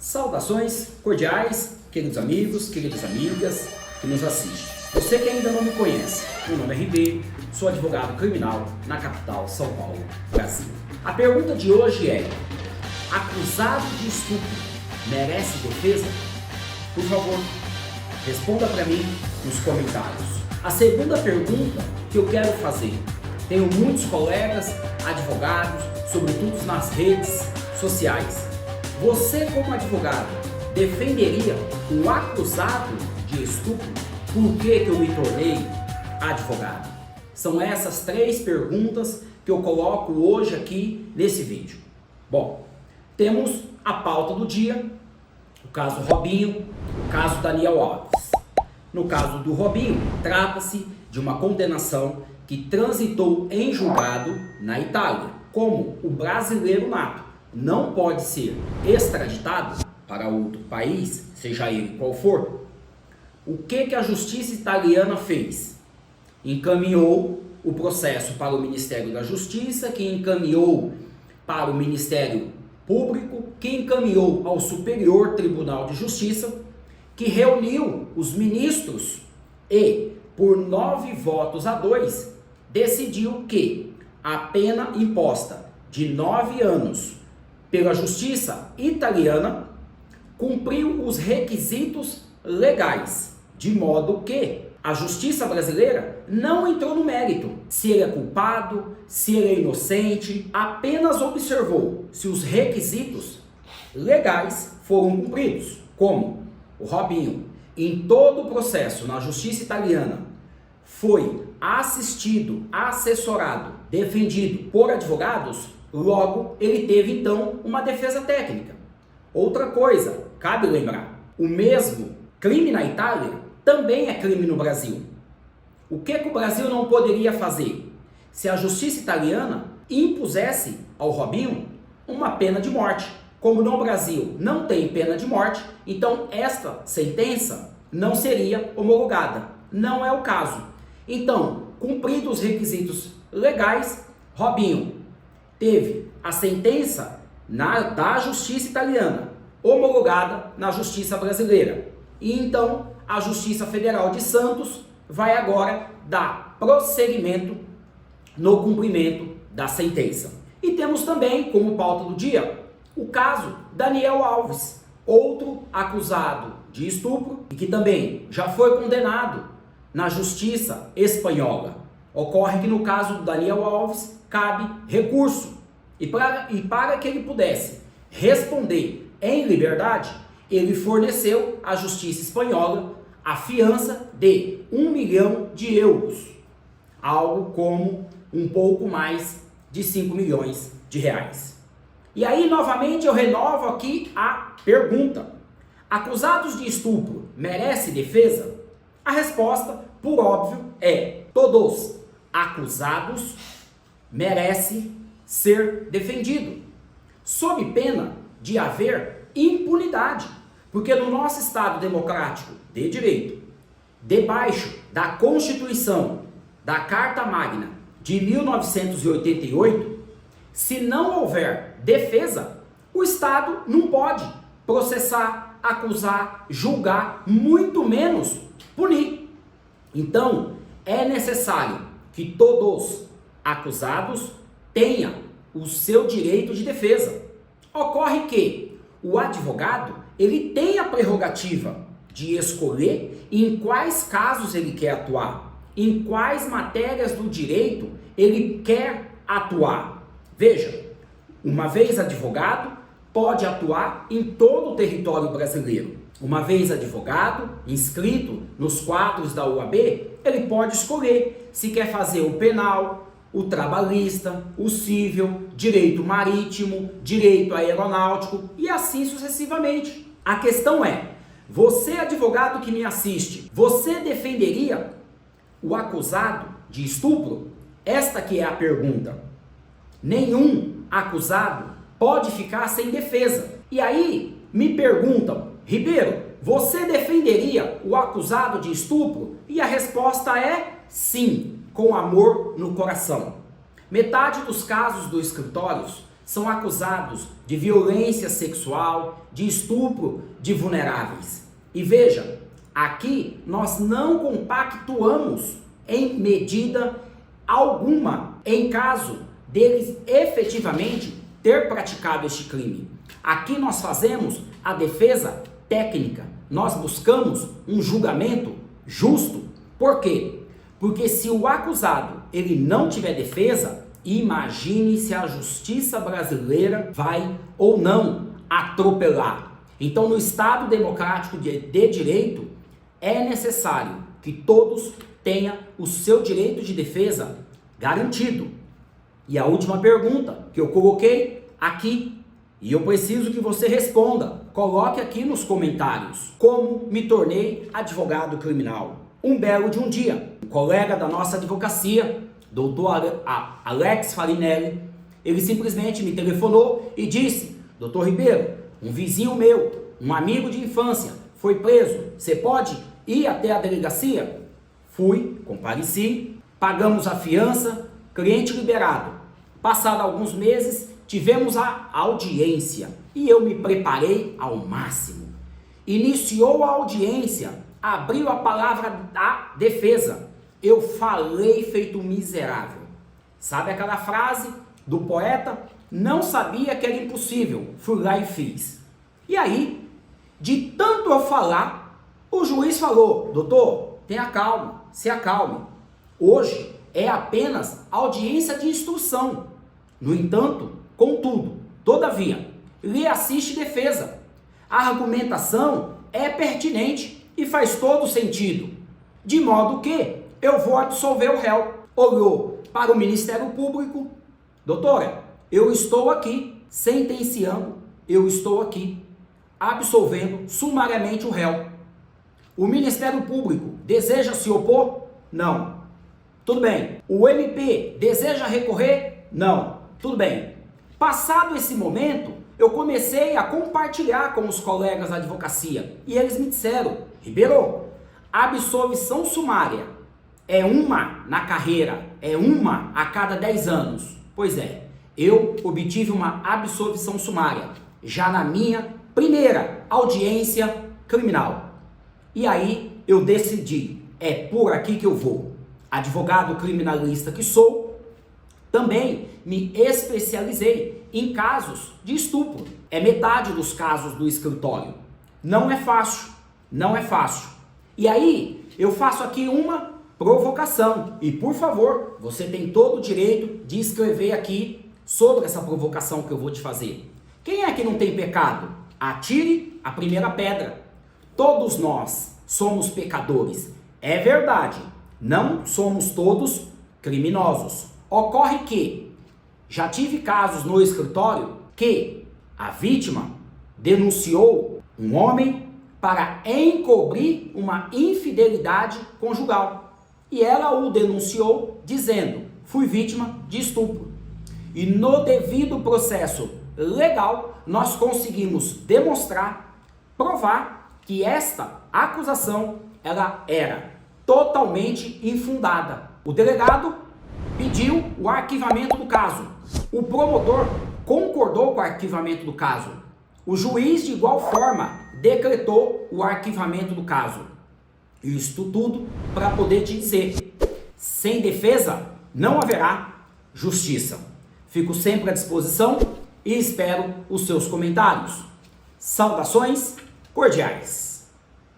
Saudações cordiais, queridos amigos, queridas amigas que nos assistem. Você que ainda não me conhece, meu nome é Ribeiro, sou advogado criminal na capital São Paulo, Brasil. A pergunta de hoje é: acusado de estupro merece defesa? Por favor, responda para mim nos comentários. A segunda pergunta que eu quero fazer: tenho muitos colegas advogados, sobretudo nas redes sociais. Você, como advogado, defenderia o acusado de estupro? Por que eu me tornei advogado? São essas três perguntas que eu coloco hoje aqui nesse vídeo. Bom, temos a pauta do dia, o caso Robinho, o caso Daniel Alves. No caso do Robinho, trata-se de uma condenação que transitou em julgado na Itália. Como o brasileiro nato não pode ser extraditado para outro país, seja ele qual for, o que a justiça italiana fez? Encaminhou o processo para o Ministério da Justiça, que encaminhou para o Ministério Público, que encaminhou ao Superior Tribunal de Justiça, que reuniu os ministros e, por 9-2, decidiu que a pena imposta de 9 anos pela justiça italiana cumpriu os requisitos legais, de modo que a justiça brasileira não entrou no mérito se ele é culpado, se ele é inocente, apenas observou se os requisitos legais foram cumpridos, como o Robinho, em todo o processo na justiça italiana, foi assistido, assessorado, defendido por advogados, logo ele teve então uma defesa técnica. Outra coisa, cabe lembrar, o mesmo crime na Itália também é crime no Brasil. O que o Brasil não poderia fazer? Se a justiça italiana impusesse ao Robinho uma pena de morte. Como no Brasil não tem pena de morte, então esta sentença não seria homologada. Não é o caso. Então, cumpridos os requisitos legais, Robinho teve a sentença da justiça italiana homologada na justiça brasileira. E então a Justiça Federal de Santos vai agora dar prosseguimento no cumprimento da sentença. E temos também, como pauta do dia, o caso Daniel Alves, outro acusado de estupro e que também já foi condenado na justiça espanhola. Ocorre que no caso do Daniel Alves cabe recurso e para que ele pudesse responder em liberdade, ele forneceu à justiça espanhola a fiança de 1 milhão de euros, algo como um pouco mais de 5 milhões de reais. E aí, novamente, eu renovo aqui a pergunta: acusados de estupro merece defesa? A resposta, por óbvio, é: todos acusados merecem ser defendido, sob pena de haver impunidade, porque no nosso Estado democrático de direito, debaixo da Constituição, da Carta Magna de 1988, se não houver defesa, o Estado não pode processar, acusar, julgar, muito menos punir. Então, é necessário que todos acusados tenham o seu direito de defesa. Ocorre que o advogado, ele tem a prerrogativa de escolher em quais casos ele quer atuar, em quais matérias do direito ele quer atuar. Veja, uma vez advogado, pode atuar em todo o território brasileiro. Uma vez advogado, inscrito nos quadros da OAB, ele pode escolher se quer fazer o penal, o trabalhista, o civil, direito marítimo, direito aeronáutico e assim sucessivamente. A questão é: você, advogado que me assiste, você defenderia o acusado de estupro? Esta que é a pergunta. Nenhum acusado pode ficar sem defesa. E aí me perguntam: Ribeiro, você defenderia o acusado de estupro? E a resposta é sim, com amor no coração. Metade dos casos dos escritórios são acusados de violência sexual, de estupro de vulneráveis. E veja, aqui nós não compactuamos em medida alguma em caso deles efetivamente ter praticado este crime. Aqui nós fazemos a defesa técnica, nós buscamos um julgamento justo. Por quê? Porque se o acusado ele não tiver defesa, imagine se a justiça brasileira vai ou não atropelar. Então, no Estado democrático de direito, é necessário que todos tenham o seu direito de defesa garantido. E a última pergunta que eu coloquei aqui, e eu preciso que você responda, coloque aqui nos comentários: como me tornei advogado criminal? Um belo de um dia, um colega da nossa advocacia, doutor Alex Farinelli, ele simplesmente me telefonou e disse: doutor Ribeiro, um vizinho meu, um amigo de infância, foi preso, você pode ir até a delegacia? Fui, compareci, pagamos a fiança, cliente liberado. Passado alguns meses, tivemos a audiência e eu me preparei ao máximo. Iniciou a audiência, abriu a palavra da defesa. Eu falei feito miserável. Sabe aquela frase do poeta? Não sabia que era impossível, fui lá e fiz. E aí, de tanto eu falar, o juiz falou: doutor, tenha calma, se acalme. Hoje é apenas audiência de instrução. No entanto, contudo, todavia, lhe assiste defesa. A argumentação é pertinente e faz todo sentido. De modo que eu vou absolver o réu. Olhou para o Ministério Público: doutora, eu estou aqui sentenciando, eu estou aqui absolvendo sumariamente o réu. O Ministério Público deseja se opor? Não. Tudo bem. O MP deseja recorrer? Não. Tudo bem. Passado esse momento, eu comecei a compartilhar com os colegas da advocacia e eles me disseram: Ribeiro, a absolvição sumária é uma na carreira, é uma a cada 10 anos. Pois é, eu obtive uma absolvição sumária já na minha primeira audiência criminal. E aí eu decidi, é por aqui que eu vou. Advogado criminalista que sou, também me especializei em casos de estupro. É metade dos casos do escritório. Não é fácil, não é fácil. E aí eu faço aqui uma provocação. E por favor, você tem todo o direito de escrever aqui sobre essa provocação que eu vou te fazer. Quem é que não tem pecado? Atire a primeira pedra. Todos nós somos pecadores. É verdade, não somos todos criminosos. Ocorre que já tive casos no escritório que a vítima denunciou um homem para encobrir uma infidelidade conjugal. E ela o denunciou dizendo: fui vítima de estupro. E no devido processo legal, nós conseguimos demonstrar, provar que esta acusação ela era totalmente infundada. O delegado pediu o arquivamento do caso. O promotor concordou com o arquivamento do caso. O juiz, de igual forma, decretou o arquivamento do caso. Isto tudo para poder te dizer: sem defesa não haverá justiça. Fico sempre à disposição e espero os seus comentários. Saudações cordiais!